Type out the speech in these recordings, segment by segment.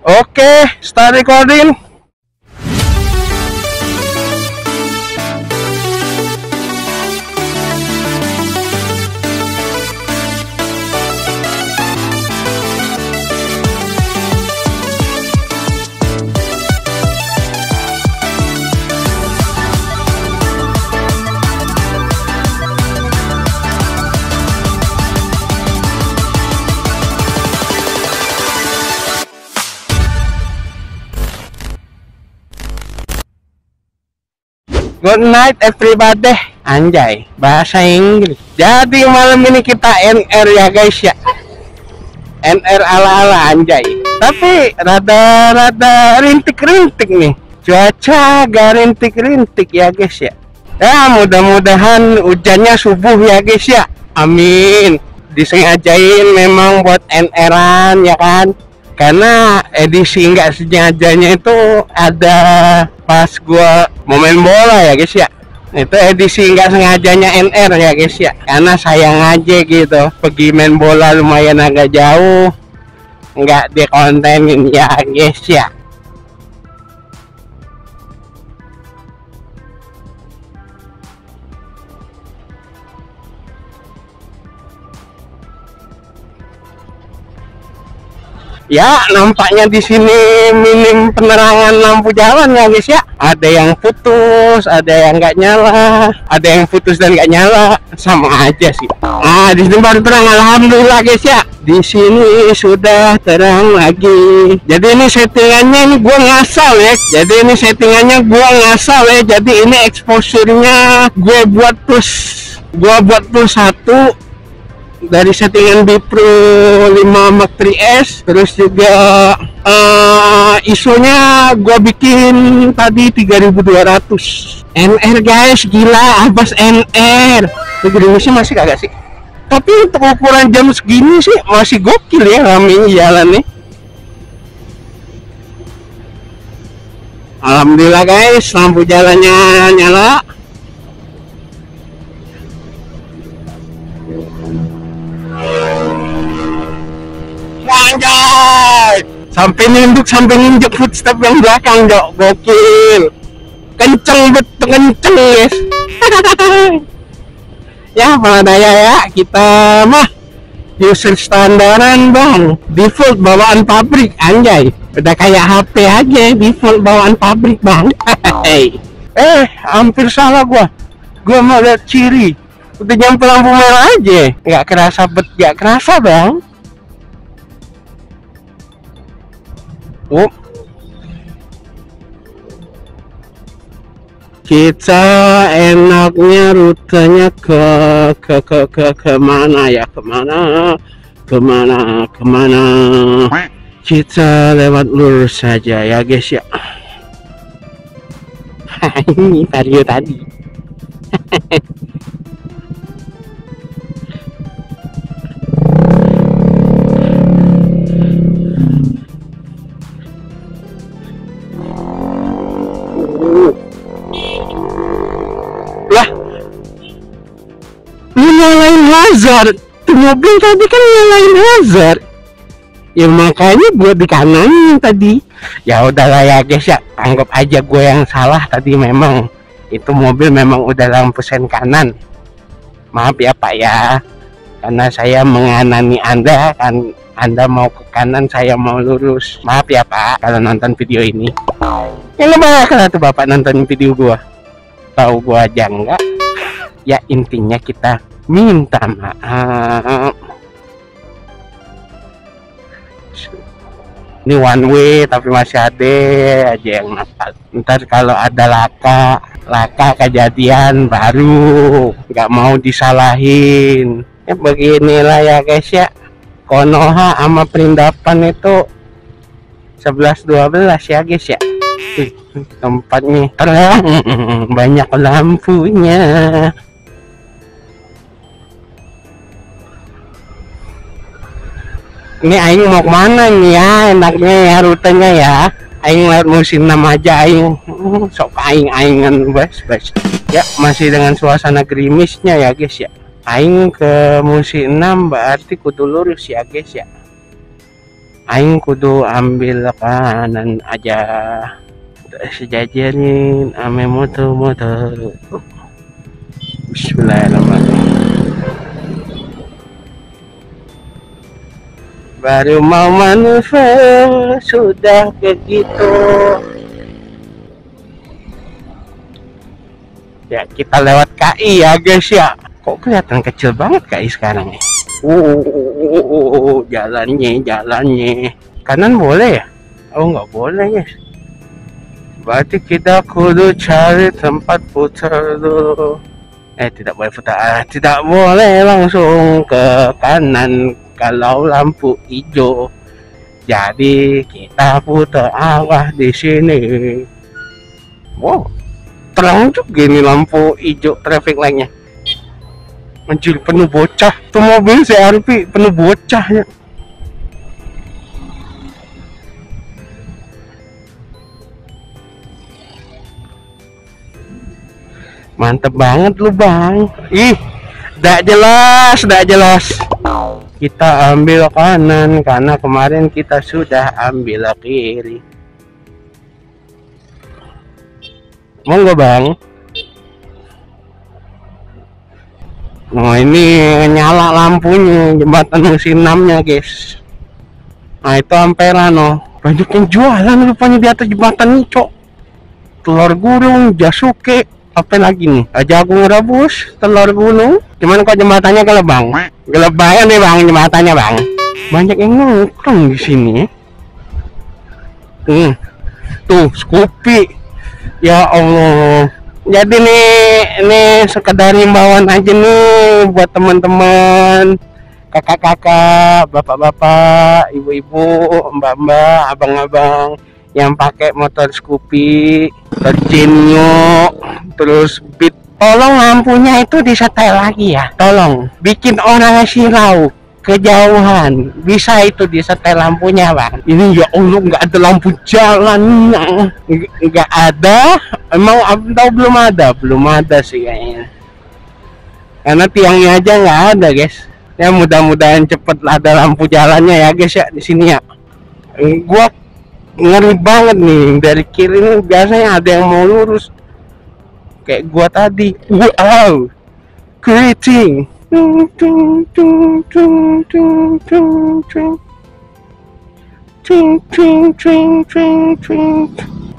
Oke, start recording. Good night everybody. Anjay, bahasa Inggris. Jadi malam ini kita NR ya guys ya. NR ala-ala anjay. Tapi rada rintik-rintik nih. Cuaca agak rintik-rintik ya guys ya. Ya mudah-mudahan hujannya subuh ya guys ya. Amin. Disengajain memang buat NR-an ya kan. Karena edisi nggak sengajanya itu ada pas gua mau main bola ya guys ya. Itu edisi nggak sengajanya NR ya guys ya. Karena sayang aja gitu, pergi main bola lumayan agak jauh, nggak dikontenin ya guys ya. Ya, nampaknya di sini minim penerangan lampu jalan ya guys ya. Ada yang putus, ada yang nggak nyala, ada yang putus dan nggak nyala, sama aja sih. Nah, di sini baru terang, alhamdulillah guys ya. Di sini sudah terang lagi. Jadi ini settingannya ini gua ngasal ya. Jadi ini exposure-nya gue buat plus 1 dari settingan Bipro 5 Mark 3S. Terus juga ISO-nya gua bikin tadi 3200 NR guys, gila Abbas NR. Gerimisnya masih kagak sih, tapi untuk ukuran jam segini sih masih gokil ya, rame jalan nih. Alhamdulillah guys, lampu jalannya nyala. Anjay, sampai nginjek footstep yang belakang dok, gokil, kenceng guys. Ya apa daya ya, kita mah user standaran bang, default bawaan pabrik anjay, udah kayak HP aja default bawaan pabrik bang. Hampir salah gua mau lihat ciri, udah nyampe lampu merah aja, nggak kerasa bang. Kita enaknya rutenya ke mana ya, kemana kita lewat lurus saja ya guys ya. Ini Vario tadi. Nyalain hazard, tuh mobil tadi kan nyalain hazard ya, makanya gue di kanan tadi. Ya udahlah ya guys ya, anggap aja gue yang salah tadi. Memang itu mobil memang udah lampu sen kanan, maaf ya pak ya, karena saya menganani anda kan, anda mau ke kanan saya mau lurus. Maaf ya pak kalau nonton video ini. Yang bakal tuh bapak nonton video gue, tahu gue aja enggak ya. Intinya kita minta maaf. Ini one way tapi masih ada aja yang nakal. Ntar kalau ada laka kejadian baru nggak mau disalahin ya. Beginilah ya guys ya, Konoha sama Perindapan itu 11-12 ya guys ya. Tempatnya terang, banyak lampunya. Ini aing mau kemana nih ya, enaknya ya rutenya ya. Aing lewat musim 6 aja aing. Sok aing-aingan bos. Ya masih dengan suasana gerimisnya ya guys ya. Aing ke musim 6 berarti kudu lurus ya guys ya. Aing kudu ambil kanan aja. Sejajarin ame motor-motor. Bismillahirrahmanirrahim. Baru mau manuver sudah begitu. Ya kita lewat KI ya guys ya. Kok kelihatan kecil banget KI sekarang ya? Jalannya. Kanan boleh ya? Oh nggak boleh guys. Berarti kita kudu cari tempat putar dulu. Tidak boleh putar. Tidak boleh langsung ke kanan kalau lampu hijau. Jadi kita putar arah di sini. Wow, terang juga ini lampu hijau traffic light-nya. Anjir, penuh bocah. Tuh mobil CRV penuh bocahnya. Mantep banget lu bang. Ih, tidak jelas. Kita ambil kanan karena kemarin kita sudah ambil kiri. Monggo bang. Nah ini nyala lampunya jembatan musim 6-nya guys. Nah itu ampera no. Banyak yang jualan rupanya di atas jembatan ini cok. Telur gulung, jasuke, apa lagi nih? Jagung rebus, telur gulung. Cuman kok jembatannya gelebang. Gelebangan nih bang jembatannya bang. Banyak yang nongkrong di sini. Tuh Scoopy. Ya Allah. Jadi nih sekedar himbauan aja nih buat teman-teman, kakak-kakak, bapak-bapak, ibu-ibu, mbak-mbak, abang-abang yang pakai motor Scoopy, Genio, terus Beat. Tolong lampunya itu disetel lagi ya. Tolong bikin orang silau kejauhan. Bisa itu disetel lampunya bang. Ini ya Allah nggak ada lampu jalan. Nggak ada. Emang tahu belum ada sih kayaknya. Karena tiangnya aja nggak ada guys. Ya mudah-mudahan cepet ada lampu jalannya ya guys ya di sini ya. Gua ngeri banget nih dari kiri ini biasanya ada yang mau lurus. Kayak gua tadi. Wow. Keriting.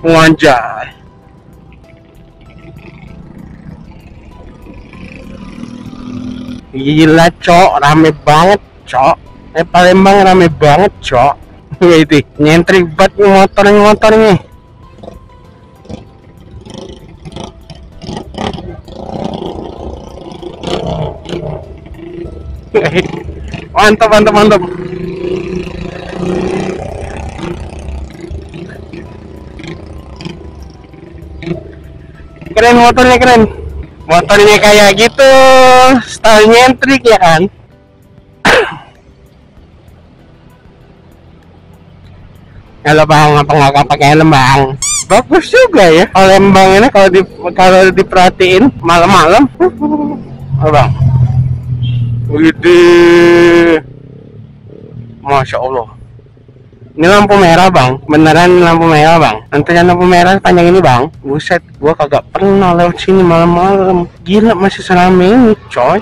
Wanjay. Gila cok, rame banget cok. Palembang rame banget cok. Wih, nyentrik banget motornya. Mantap. Keren motornya keren. Motornya kayak gitu, style nyentrik ya kan. Halo bang, apa nggak pakai helm bang? Bagus juga ya Palembang ini kalau diperhatiin malam-malam. Oh bang. Widih, Masya Allah. Ini lampu merah bang, beneran lampu merah bang. Antrian lampu merah panjang ini bang. Buset, gua kagak pernah lewat sini malam-malam. Gila masih serame ini coy.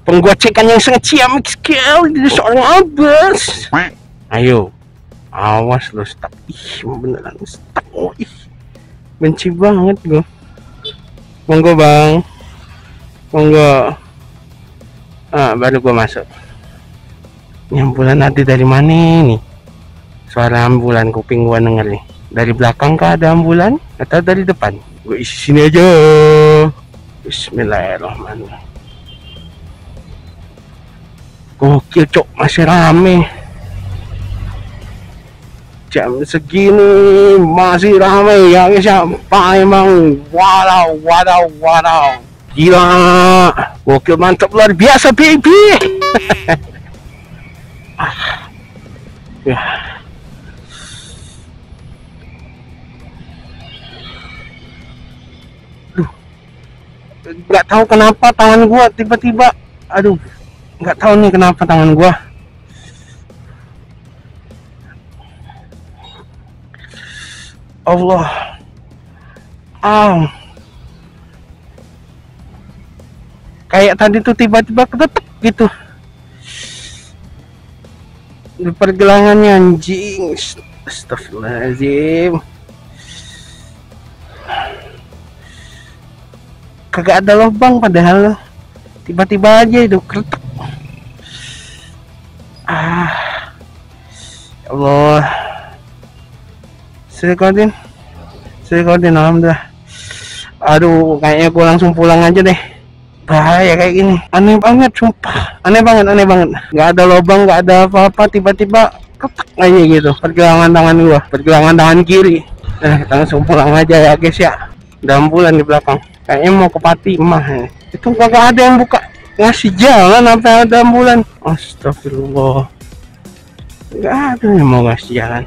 Penggocekan yang sangat ciamik sekali dari seorang abas. Ayo. Awas lo stuck. Ih beneran stuck. Oh, benci banget gue. Monggo bang. Monggo. Baru gue masuk. Ini ambulan ada dari mana nih? Suara ambulan kuping gue denger nih. Dari belakang kah ada ambulan? Atau dari depan? Gue isi sini aja. Bismillahirrahmanirrahim. Gokil cok, masih rame. Jam segini masih ramai ya guys ya. Emang wow gila, gokil, mantap, luar biasa baby. Ya. Duh, nggak tahu kenapa tangan gua tiba-tiba, aduh, nggak tahu nih kenapa tangan gua. Allah, kayak tadi tuh tiba-tiba kedetek gitu di pergelangannya, anjing. Astagfirullahaladzim. Kagak ada lubang padahal tiba-tiba aja itu keretek. Ya Allah. Sekodin alhamdulillah. Aduh, kayaknya gue langsung pulang aja deh. Bahaya kayak gini, aneh banget sumpah, aneh banget. Nggak ada lubang, nggak ada apa-apa, tiba-tiba ketek aja gitu pergelangan tangan gua, pergelangan tangan kiri. Kita langsung pulang aja ya guys ya. Ada ambulan di belakang, kayaknya mau ke Patimah ya. Itu kagak ada yang buka ngasih jalan sampai ada ambulan. Astagfirullah, nggak ada yang mau ngasih jalan.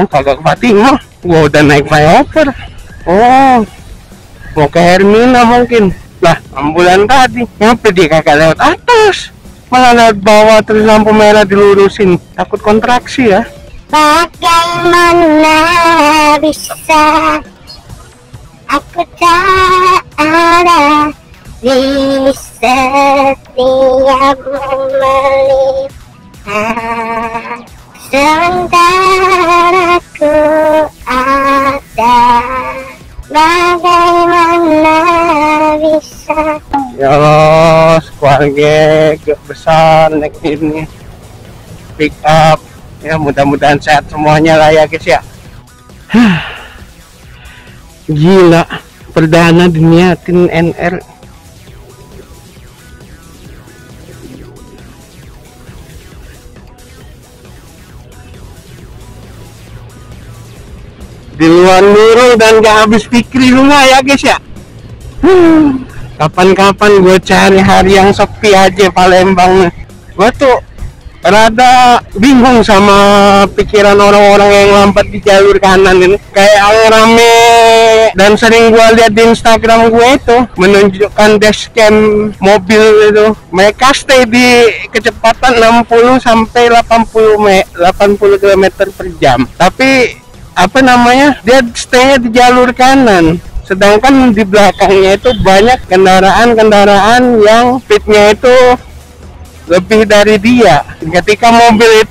Kagak ke Fatimah, gua udah naik flyover. Mau ke Hermina mungkin. Lah, ambulan tadi nyampe dia kagak lewat atas, malah lewat bawah, terus lampu merah dilurusin. Takut kontraksi ya. Bagaimana bisa aku tak ada di setiap melihat, sementara aku ada. Bagaimana bisa? Ya Allah, keluarga besar naik ini pick up. Ya mudah-mudahan sehat semuanya lah ya guys ya. Gila, perdana diniatin NR. Di luar nurul dan gak habis pikir rumah ya guys ya. Kapan-kapan gue cari hari yang sepi aja Palembang. Gue tuh rada bingung sama pikiran orang-orang yang lambat di jalur kanan ini. Kayak rame, dan sering gue lihat di Instagram gue itu menunjukkan dashcam mobil itu, mereka stay di kecepatan 60 sampai 80 km per jam. Tapi apa namanya, dia stay di jalur kanan, sedangkan di belakangnya itu banyak kendaraan yang speednya itu lebih dari dia. Ketika mobil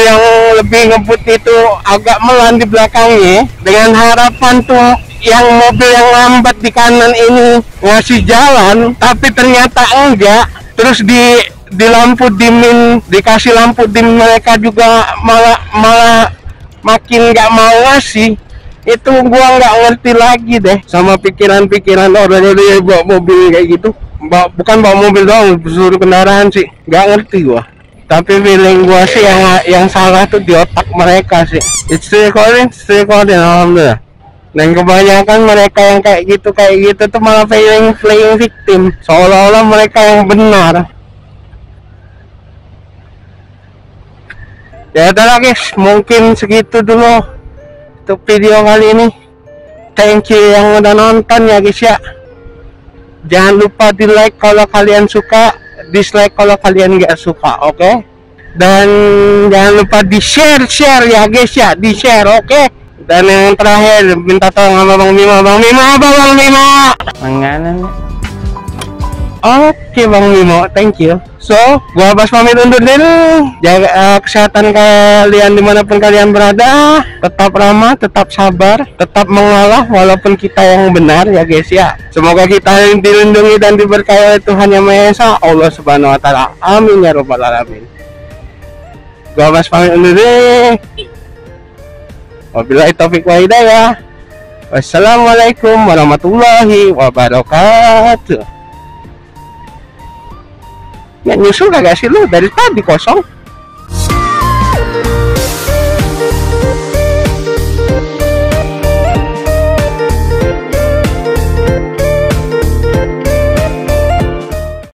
yang lebih ngebut itu agak melan di belakangnya, dengan harapan tuh yang mobil yang lambat di kanan ini ngasih jalan, tapi ternyata enggak. Terus di lampu dimin, dikasih lampu dim, mereka juga malah makin nggak mau ngasih. Itu gua nggak ngerti lagi deh sama pikiran-pikiran orang yang bawa mobil kayak gitu. Bukan bawa mobil doang, seluruh kendaraan sih, nggak ngerti gua. Tapi feeling gua sih yang salah tuh di otak mereka sih. It's recording, alhamdulillah. Dan kebanyakan mereka yang kayak gitu tuh malah playing victim, seolah-olah mereka yang benar. Ya udah guys, mungkin segitu dulu untuk video kali ini. Thank you yang udah nonton ya guys ya. Jangan lupa di like kalau kalian suka, dislike kalau kalian nggak suka, oke? Dan jangan lupa di share ya guys ya, di share, oke? Dan yang terakhir, minta tolong sama Bang Bimo. Mangganan. Oke Bang Bimo, thank you. So, gua Bas pamit undur dulu. Jaga kesehatan kalian dimanapun kalian berada. Tetap ramah, tetap sabar, tetap mengalah walaupun kita yang benar ya guys ya. Semoga kita dilindungi dan diberkahi oleh Tuhan Yang Maha Esa, Allah Subhanahu Wa Taala. Amin ya Robbal Alamin. Gua Bas pamit undur dulu. Wabillahi taufiq wa hidayah. Wassalamualaikum warahmatullahi wabarakatuh. Ya nyusul kagak sih lu? Dari tadi kosong.